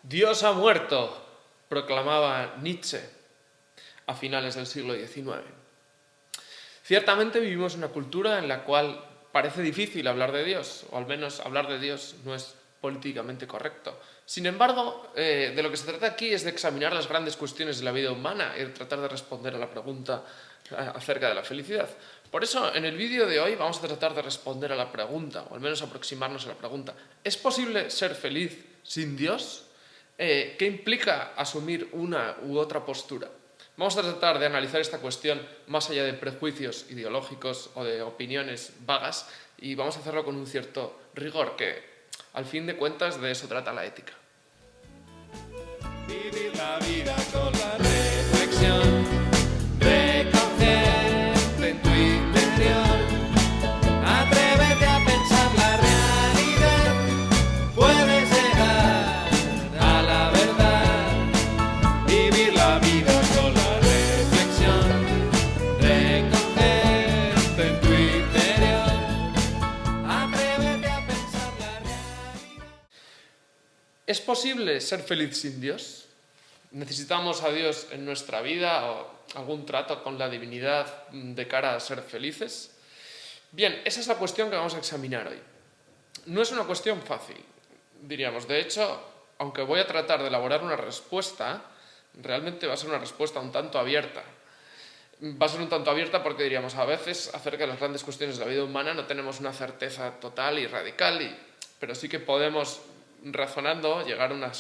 Dios ha muerto, proclamaba Nietzsche a finales del siglo XIX. Ciertamente vivimos una cultura en la cual parece difícil hablar de Dios, o al menos hablar de Dios no es políticamente correcto. Sin embargo, de lo que se trata aquí es de examinar las grandes cuestiones de la vida humana y de tratar de responder a la pregunta acerca de la felicidad. Por eso, en el vídeo de hoy vamos a tratar de responder a la pregunta, o al menos aproximarnos a la pregunta: ¿es posible ser feliz sin Dios? ¿Qué implica asumir una u otra postura? Vamos a tratar de analizar esta cuestión más allá de prejuicios ideológicos o de opiniones vagas, y vamos a hacerlo con un cierto rigor, que al fin de cuentas de eso trata la ética. Vivir la vida con la reflexión, recogerte en tu interior, atrévete a pensar la realidad, puedes llegar a la verdad. Vivir la vida con la reflexión, recogerte en tu interior, atrévete a pensar la realidad. ¿Es posible ser feliz sin Dios? ¿Necesitamos a Dios en nuestra vida o algún trato con la divinidad de cara a ser felices? Bien, esa es la cuestión que vamos a examinar hoy. No es una cuestión fácil, diríamos. De hecho, aunque voy a tratar de elaborar una respuesta, realmente va a ser una respuesta un tanto abierta. Va a ser un tanto abierta porque diríamos, a veces acerca de las grandes cuestiones de la vida humana no tenemos una certeza total y radical, pero sí que podemos, razonando, llegar a una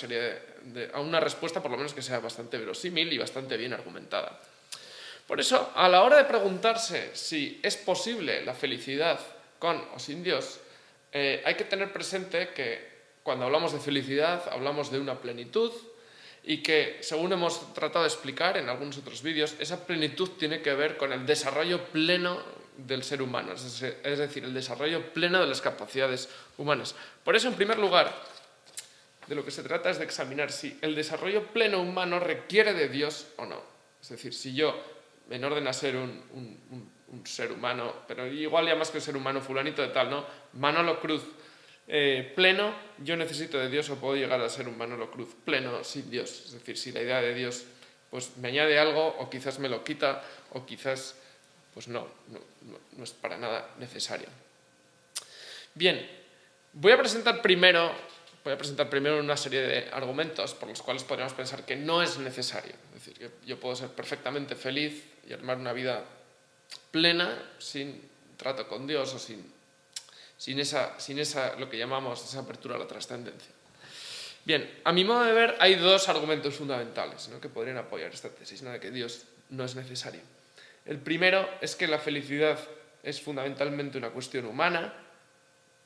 a una respuesta por lo menos que sea bastante verosímil y bastante bien argumentada. Por eso, a la hora de preguntarse si es posible la felicidad con o sin Dios, hay que tener presente que cuando hablamos de felicidad hablamos de una plenitud, y que, según hemos tratado de explicar en algunos otros vídeos, esa plenitud tiene que ver con el desarrollo pleno del ser humano, es decir, el desarrollo pleno de las capacidades humanas. Por eso, en primer lugar, de lo que se trata es de examinar si el desarrollo pleno humano requiere de Dios o no. Es decir, si yo, en orden a ser un ser humano, pero igual ya más que un ser humano, fulanito de tal, ¿no? Manolo Cruz, pleno, yo necesito de Dios, o puedo llegar a ser un Manolo Cruz pleno sin Dios. Es decir, si la idea de Dios pues me añade algo, o quizás me lo quita, o quizás pues no es para nada necesario. Bien, voy a presentar primero una serie de argumentos por los cuales podríamos pensar que no es necesario. Es decir, que yo puedo ser perfectamente feliz y armar una vida plena sin trato con Dios o sin esa lo que llamamos esa apertura a la trascendencia. Bien, a mi modo de ver hay dos argumentos fundamentales, ¿no?, que podrían apoyar esta tesis, ¿no?, de que Dios no es necesario. El primero es que la felicidad es fundamentalmente una cuestión humana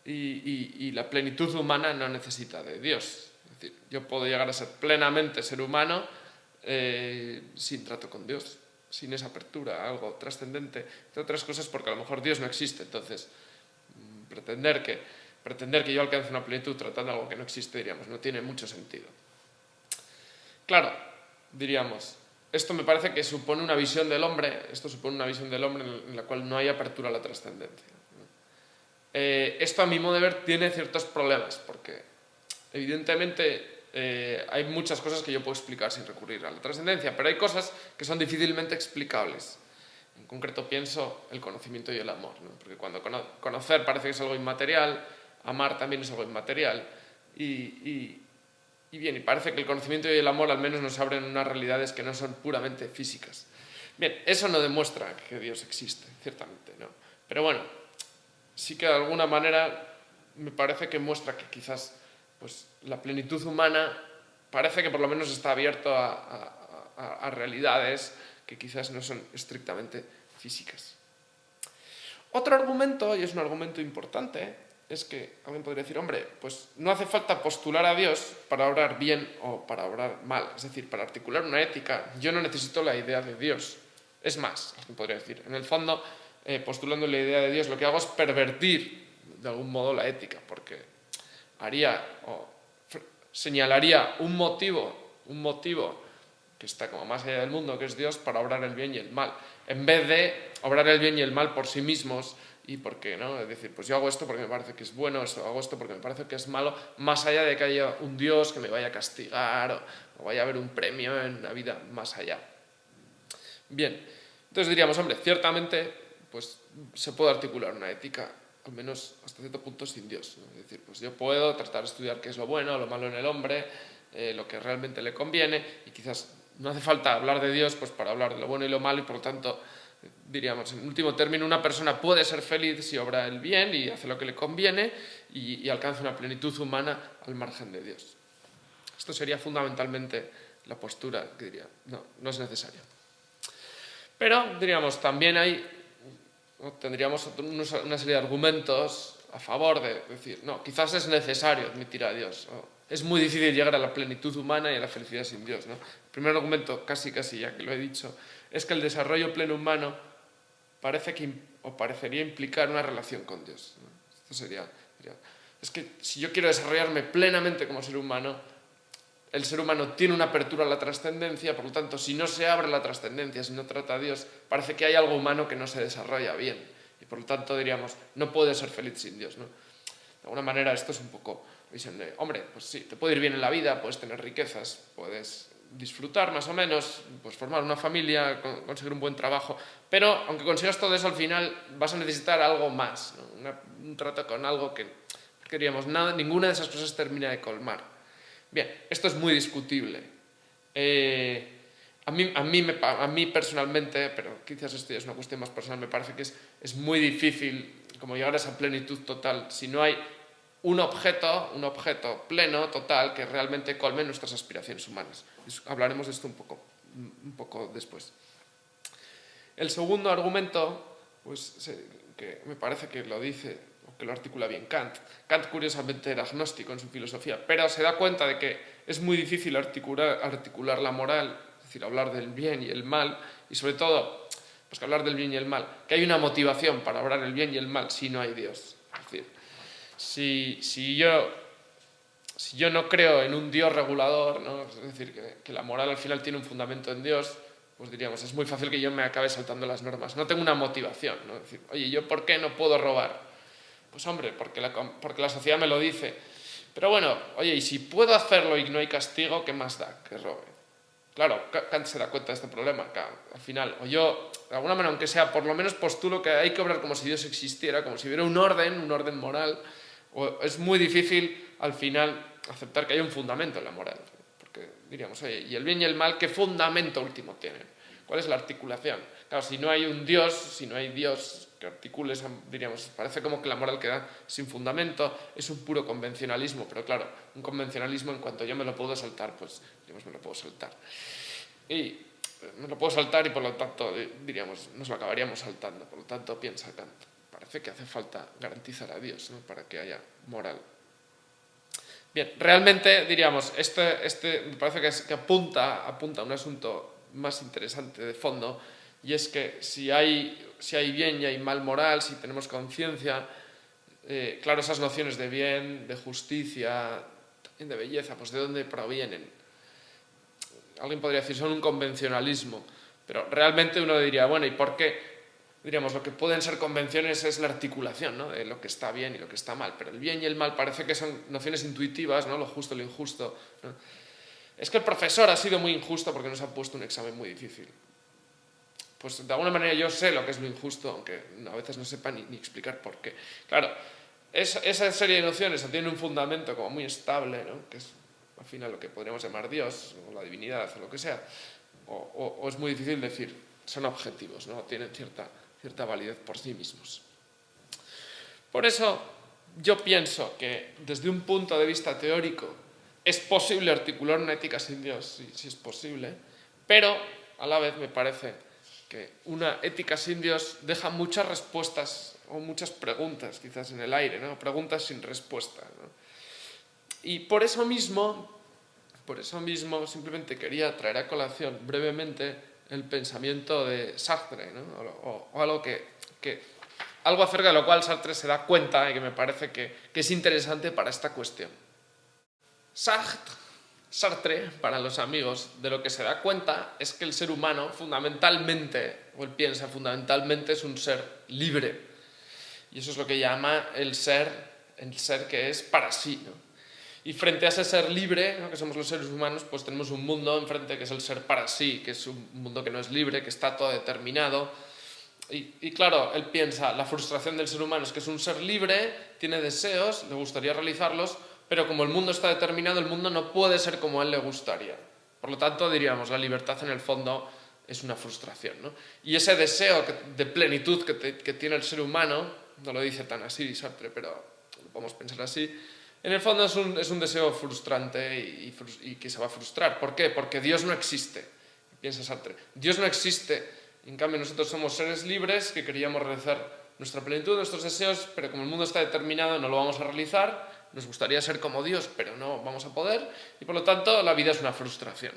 y la plenitud humana no necesita de Dios. Es decir, yo puedo llegar a ser plenamente ser humano sin trato con Dios, sin esa apertura a algo trascendente, entre otras cosas porque a lo mejor Dios no existe. Entonces, pretender que yo alcance una plenitud tratando algo que no existe, diríamos, no tiene mucho sentido. Claro, diríamos, esto me parece que supone una visión del hombre, en la cual no hay apertura a la trascendencia. Esto, a mi modo de ver, tiene ciertos problemas, porque evidentemente hay muchas cosas que yo puedo explicar sin recurrir a la trascendencia, pero hay cosas que son difícilmente explicables. En concreto pienso el conocimiento y el amor, ¿no? Porque cuando conocer parece que es algo inmaterial, amar también es algo inmaterial, y parece que el conocimiento y el amor al menos nos abren unas realidades que no son puramente físicas. Bien, eso no demuestra que Dios existe, ciertamente, ¿no? Pero bueno, sí que de alguna manera me parece que muestra que quizás pues, la plenitud humana parece que por lo menos está abierto a realidades que quizás no son estrictamente físicas. Otro argumento, y es un argumento importante, es que alguien podría decir, hombre, pues no hace falta postular a Dios para obrar bien o para obrar mal. Es decir, para articular una ética, yo no necesito la idea de Dios. Es más, alguien podría decir, en el fondo, postulando la idea de Dios, lo que hago es pervertir de algún modo la ética, porque señalaría un motivo que está como más allá del mundo, que es Dios, para obrar el bien y el mal, en vez de obrar el bien y el mal por sí mismos y porque, ¿no? Es decir, pues yo hago esto porque me parece que es bueno, hago esto porque me parece que es malo, más allá de que haya un Dios que me vaya a castigar o vaya a haber un premio en una vida más allá. Bien, entonces diríamos, hombre, ciertamente pues se puede articular una ética, al menos hasta cierto punto, sin Dios, ¿no? Es decir, pues yo puedo tratar de estudiar qué es lo bueno o lo malo en el hombre, lo que realmente le conviene, y quizás no hace falta hablar de Dios pues para hablar de lo bueno y lo malo, y por lo tanto, diríamos, en último término, una persona puede ser feliz si obra el bien y hace lo que le conviene y alcanza una plenitud humana al margen de Dios. Esto sería fundamentalmente la postura que diría, no es necesario. Pero, diríamos, también tendríamos una serie de argumentos a favor de decir, no, quizás es necesario admitir a Dios, ¿no? Es muy difícil llegar a la plenitud humana y a la felicidad sin Dios, ¿no? El primer argumento, casi ya que lo he dicho, es que el desarrollo pleno humano parecería implicar una relación con Dios, ¿no? Esto sería, es que si yo quiero desarrollarme plenamente como ser humano, el ser humano tiene una apertura a la trascendencia, por lo tanto, si no se abre la trascendencia, si no trata a Dios, parece que hay algo humano que no se desarrolla bien. Y por lo tanto, diríamos, no puede ser feliz sin Dios, ¿no? De alguna manera, esto es un poco visión de, hombre, pues sí, te puede ir bien en la vida, puedes tener riquezas, puedes disfrutar más o menos, pues formar una familia, conseguir un buen trabajo, pero aunque consigas todo eso, al final vas a necesitar algo más, ¿no? Un trato con algo que diríamos, ninguna de esas cosas termina de colmar. Bien, esto es muy discutible. A mí personalmente, pero quizás esto ya es una cuestión más personal, me parece que es muy difícil como llegar a esa plenitud total si no hay un objeto pleno, total, que realmente colme nuestras aspiraciones humanas. Hablaremos de esto un poco después. El segundo argumento, pues, que me parece que lo dice que lo articula bien Kant. Kant, curiosamente, era agnóstico en su filosofía, pero se da cuenta de que es muy difícil articular la moral, es decir, hablar del bien y el mal, y sobre todo, pues que hablar del bien y el mal, que hay una motivación para hablar del bien y el mal si no hay Dios. Es decir, si yo no creo en un Dios regulador, ¿no? Es decir, que la moral al final tiene un fundamento en Dios, pues diríamos, es muy fácil que yo me acabe saltando las normas. No tengo una motivación, ¿no? Es decir, oye, ¿yo por qué no puedo robar? Pues hombre, porque la sociedad me lo dice. Pero bueno, oye, y si puedo hacerlo y no hay castigo, ¿qué más da que robe? Claro, Kant se da cuenta de este problema. Al final, o yo, de alguna manera, aunque sea, por lo menos postulo que hay que obrar como si Dios existiera, como si hubiera un orden moral. O es muy difícil, al final, aceptar que hay un fundamento en la moral. Porque diríamos, oye, ¿y el bien y el mal qué fundamento último tienen? ¿Cuál es la articulación? Claro, si no hay un Dios, si no hay Dios que articule, diríamos, parece como que la moral queda sin fundamento, es un puro convencionalismo, pero claro, un convencionalismo en cuanto yo me lo puedo saltar, pues digamos, me lo puedo saltar. Y me lo puedo saltar y por lo tanto, diríamos, nos lo acabaríamos saltando. Por lo tanto, piensa Kant, parece que hace falta garantizar a Dios, ¿no? Para que haya moral. Bien, realmente, diríamos, este me parece que apunta a un asunto más interesante de fondo, y es que si hay bien y hay mal moral, si tenemos conciencia, claro, esas nociones de bien, de justicia, también de belleza, pues ¿de dónde provienen? Alguien podría decir, son un convencionalismo, pero realmente uno diría, bueno, ¿y por qué? Diríamos, lo que pueden ser convenciones es la articulación, ¿no? De lo que está bien y lo que está mal, pero el bien y el mal parece que son nociones intuitivas, ¿no? Lo justo y lo injusto, ¿no? Es que el profesor ha sido muy injusto porque nos ha puesto un examen muy difícil. Pues de alguna manera yo sé lo que es lo injusto, aunque a veces no sepa ni explicar por qué. Claro, esa serie de nociones tiene un fundamento como muy estable, ¿no? Que es al final lo que podríamos llamar Dios, o la divinidad, o lo que sea, o es muy difícil decir, son objetivos, ¿no? Tienen cierta validez por sí mismos. Por eso yo pienso que desde un punto de vista teórico es posible articular una ética sin Dios, sí es posible, pero a la vez me parece que una ética sin Dios deja muchas respuestas o muchas preguntas quizás en el aire, ¿no? Preguntas sin respuesta, ¿no? Y por eso mismo simplemente quería traer a colación brevemente el pensamiento de Sartre, ¿no? o algo algo acerca de lo cual Sartre se da cuenta y que me parece que es interesante para esta cuestión. Sartre, para los amigos, de lo que se da cuenta es que el ser humano fundamentalmente, o él piensa fundamentalmente, es un ser libre. Y eso es lo que llama el ser que es para sí, ¿no? Y frente a ese ser libre, ¿no?, que somos los seres humanos, pues tenemos un mundo enfrente que es el ser para sí, que es un mundo que no es libre, que está todo determinado. Y claro, él piensa, la frustración del ser humano es que es un ser libre, tiene deseos, le gustaría realizarlos, pero como el mundo está determinado, el mundo no puede ser como a él le gustaría. Por lo tanto, diríamos, la libertad en el fondo es una frustración, ¿no? Y ese deseo de plenitud que tiene el ser humano, no lo dice tan así Sartre, pero lo podemos pensar así, en el fondo es un deseo frustrante y que se va a frustrar. ¿Por qué? Porque Dios no existe, piensa Sartre. Dios no existe. En cambio, nosotros somos seres libres que queríamos realizar nuestra plenitud, nuestros deseos, pero como el mundo está determinado no lo vamos a realizar. Nos gustaría ser como Dios, pero no vamos a poder, y por lo tanto la vida es una frustración.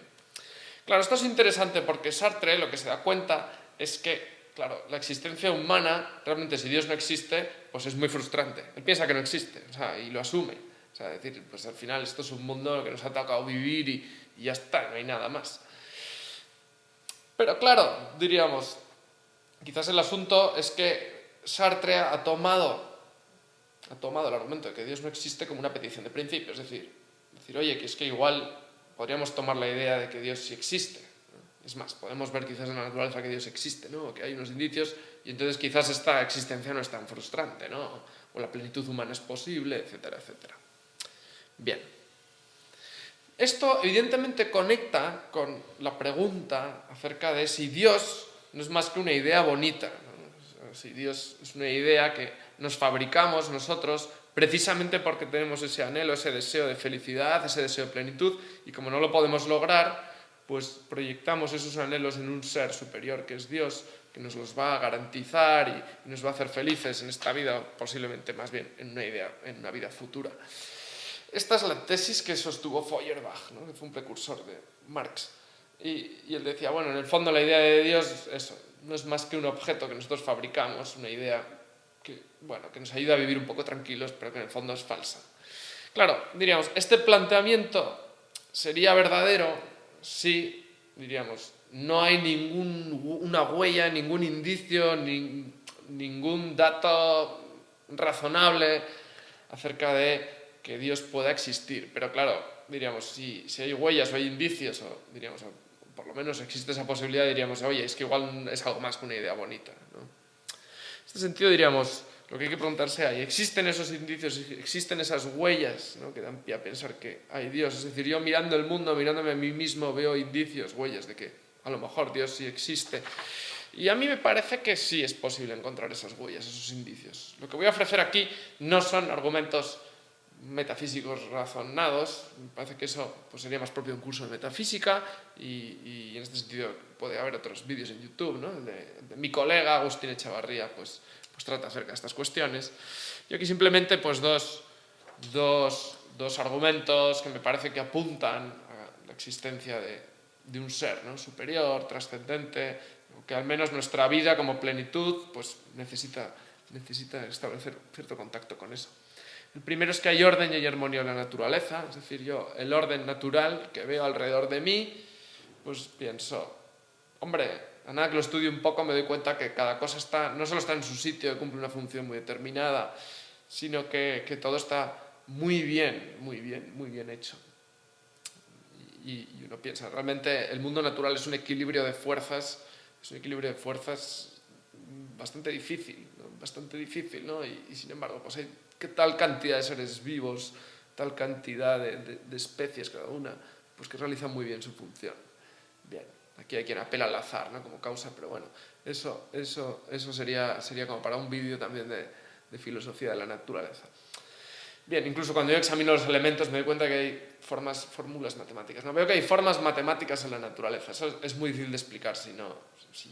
Claro, esto es interesante porque Sartre lo que se da cuenta es que, claro, la existencia humana, realmente si Dios no existe, pues es muy frustrante. Él piensa que no existe, o sea, y lo asume. O sea, decir, pues al final esto es un mundo que nos ha tocado vivir y ya está, no hay nada más. Pero claro, diríamos, quizás el asunto es que Sartre ha tomado el argumento de que Dios no existe como una petición de principio, es decir, oye, que es que igual podríamos tomar la idea de que Dios sí existe, ¿no? Es más, podemos ver quizás en la naturaleza que Dios existe, ¿no? O que hay unos indicios, y entonces quizás esta existencia no es tan frustrante, ¿no? O la plenitud humana es posible, etcétera, etcétera. Bien. Esto evidentemente conecta con la pregunta acerca de si Dios no es más que una idea bonita, ¿no? Si Dios es una idea que nos fabricamos nosotros precisamente porque tenemos ese anhelo, ese deseo de felicidad, ese deseo de plenitud, y como no lo podemos lograr, pues proyectamos esos anhelos en un ser superior que es Dios, que nos los va a garantizar y nos va a hacer felices en esta vida, posiblemente más bien en una vida futura. Esta es la tesis que sostuvo Feuerbach, ¿no?, que fue un precursor de Marx. Y él decía, bueno, en el fondo la idea de Dios eso, no es más que un objeto que nosotros fabricamos, una idea que nos ayuda a vivir un poco tranquilos, pero que en el fondo es falsa. Claro, diríamos, este planteamiento sería verdadero si, diríamos, no hay ninguna huella, ningún indicio, ningún dato razonable acerca de que Dios pueda existir. Pero claro, diríamos, si hay huellas o hay indicios, o diríamos, o por lo menos existe esa posibilidad, diríamos, oye, es que igual es algo más que una idea bonita, ¿no? En este sentido, diríamos, lo que hay que preguntarse es, ¿existen esos indicios, existen esas huellas, ¿no?, que dan pie a pensar que hay Dios? Es decir, yo mirando el mundo, mirándome a mí mismo, veo indicios, huellas de que a lo mejor Dios sí existe. Y a mí me parece que sí es posible encontrar esas huellas, esos indicios. Lo que voy a ofrecer aquí no son argumentos metafísicos razonados, me parece que eso pues sería más propio de un curso de metafísica y en este sentido puede haber otros vídeos en YouTube, ¿no? de mi colega Agustín Echavarría pues trata acerca de estas cuestiones. Yo aquí simplemente pues dos argumentos que me parece que apuntan a la existencia de un ser, ¿no?, superior, trascendente, que al menos nuestra vida como plenitud pues necesita establecer cierto contacto con eso. El primero es que hay orden y hay armonía en la naturaleza, es decir, yo el orden natural que veo alrededor de mí, pues pienso, hombre, a nada que lo estudie un poco me doy cuenta que cada cosa no solo está en su sitio y cumple una función muy determinada, sino que todo está muy bien hecho. Y uno piensa, realmente el mundo natural es un equilibrio de fuerzas, bastante difícil, ¿no? Y sin embargo, pues hay tal cantidad de seres vivos, tal cantidad de especies cada una, pues que realizan muy bien su función. Bien, aquí hay quien apela al azar, ¿no?, como causa, pero bueno, eso sería como para un vídeo también de filosofía de la naturaleza. Bien, incluso cuando yo examino los elementos me doy cuenta que hay fórmulas matemáticas. No veo que hay formas matemáticas en la naturaleza. Eso es muy difícil de explicar si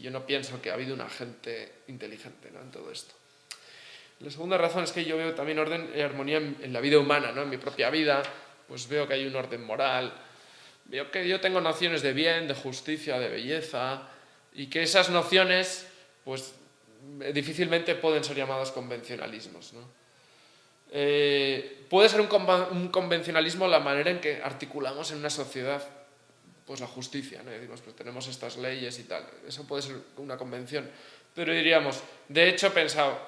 yo no pienso que ha habido un agente inteligente, ¿no?, en todo esto. La segunda razón es que yo veo también orden y armonía en la vida humana, ¿no? En mi propia vida, pues veo que hay un orden moral, veo que yo tengo nociones de bien, de justicia, de belleza, y que esas nociones, pues, difícilmente pueden ser llamadas convencionalismos, ¿no? Puede ser un convencionalismo la manera en que articulamos en una sociedad pues la justicia, ¿no? Y decimos, pues tenemos estas leyes y tal, eso puede ser una convención, Pero diríamos, de hecho,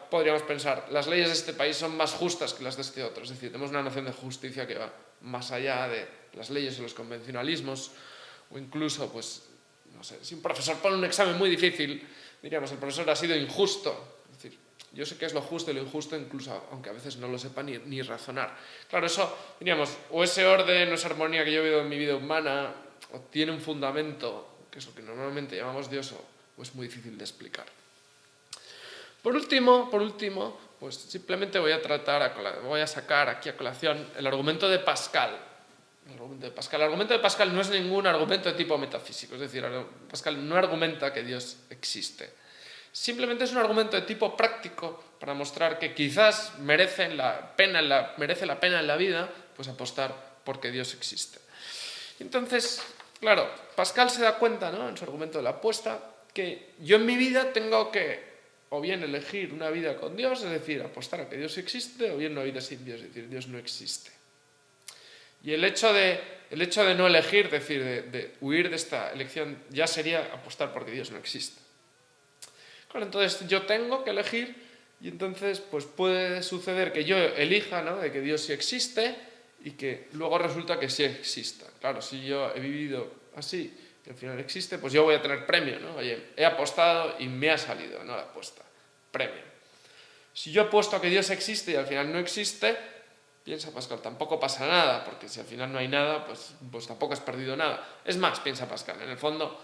podríamos pensar, las leyes de este país son más justas que las de este otro. Es decir, tenemos una noción de justicia que va más allá de las leyes o los convencionalismos, o incluso, pues, no sé, si un profesor pone un examen muy difícil, diríamos, el profesor ha sido injusto. Es decir, yo sé qué es lo justo y lo injusto, incluso aunque a veces no lo sepa ni razonar. Claro, eso, diríamos, o ese orden o esa armonía que yo veo en mi vida humana, o tiene un fundamento, que es lo que normalmente llamamos Dios, o es muy difícil de explicar. Por último, pues simplemente voy a sacar aquí a colación el argumento de Pascal. El argumento de Pascal no es ningún argumento de tipo metafísico, es decir, Pascal no argumenta que Dios existe. Simplemente es un argumento de tipo práctico para mostrar que quizás merece la pena en la vida pues apostar porque Dios existe. Entonces, claro, Pascal se da cuenta, ¿no?, en su argumento de la apuesta, que yo en mi vida tengo que o bien elegir una vida con Dios, es decir, apostar a que Dios existe, o bien una vida sin Dios, es decir, Dios no existe. Y el hecho de no elegir, es decir, de huir de esta elección, ya sería apostar porque Dios no existe. Claro, entonces yo tengo que elegir, y entonces pues puede suceder que yo elija, ¿no?, de que Dios sí existe, y que luego resulta que sí exista. Claro, si yo he vivido así, y al final existe, pues yo voy a tener premio, ¿no? Oye, he apostado y me ha salido, no la apuesta, premio. Si yo apuesto a que Dios existe y al final no existe, piensa Pascal, tampoco pasa nada, porque si al final no hay nada, pues tampoco has perdido nada. Es más, piensa Pascal, en el fondo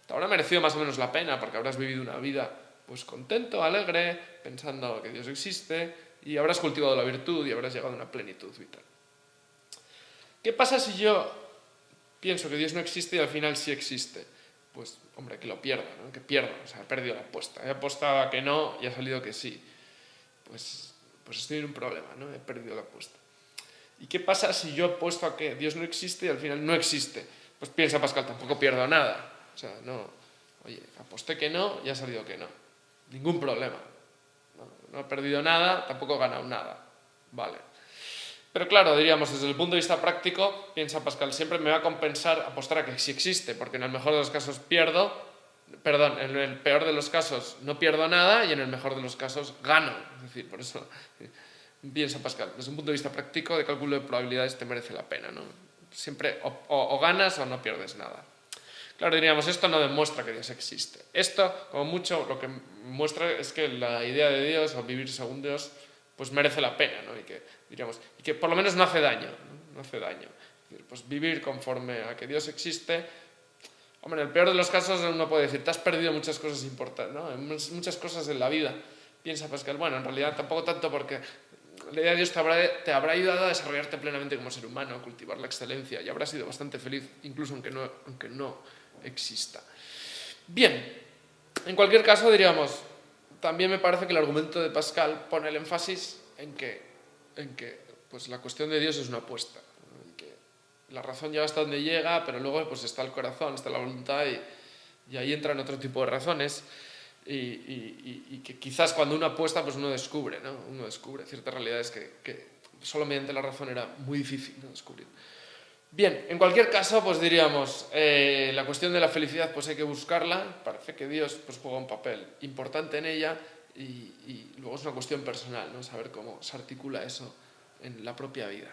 te habrá merecido más o menos la pena, porque habrás vivido una vida pues contento, alegre, pensando que Dios existe, y habrás cultivado la virtud y habrás llegado a una plenitud vital. ¿Qué pasa si yo pienso que Dios no existe y al final sí existe? Pues, hombre, que lo pierda, ¿no? Que pierdo, o sea, he perdido la apuesta. He apostado a que no y ha salido que sí. Pues estoy en un problema, ¿no? He perdido la apuesta. ¿Y qué pasa si yo apuesto a que Dios no existe y al final no existe? Pues piensa Pascal, tampoco pierdo nada. O sea, no, oye, aposté que no y ha salido que no. Ningún problema. No he perdido nada, tampoco he ganado nada. Vale. Pero claro, diríamos, desde el punto de vista práctico, piensa Pascal, siempre me va a compensar apostar a que sí existe, porque en el mejor de los casos en el peor de los casos no pierdo nada y en el mejor de los casos gano. Es decir, por eso piensa Pascal, desde un punto de vista práctico de cálculo de probabilidades te merece la pena, ¿no? Siempre o ganas o no pierdes nada. Claro, diríamos, esto no demuestra que Dios existe. Esto, como mucho, lo que muestra es que la idea de Dios o vivir según Dios pues merece la pena, ¿no? Y que por lo menos no hace daño, ¿no? No hace daño. Pues vivir conforme a que Dios existe. Hombre, en el peor de los casos uno puede decir, te has perdido muchas cosas importantes, ¿no? Muchas cosas en la vida. Piensa Pascal, bueno, en realidad tampoco tanto, porque la idea de Dios te habrá ayudado a desarrollarte plenamente como ser humano, a cultivar la excelencia, y habrás sido bastante feliz, incluso aunque no exista. Bien, en cualquier caso diríamos, también me parece que el argumento de Pascal pone el énfasis en que pues la cuestión de Dios es una apuesta, ¿no? En que la razón llega hasta donde llega, pero luego pues está el corazón, está la voluntad, y ahí entran otro tipo de razones, y que quizás cuando uno apuesta pues uno descubre, ¿no? Uno descubre ciertas realidades que solo mediante la razón era muy difícil, ¿no?, descubrir. Bien, en cualquier caso, pues diríamos, la cuestión de la felicidad pues hay que buscarla, parece que Dios pues juega un papel importante en ella, y luego es una cuestión personal, ¿no?, saber cómo se articula eso en la propia vida.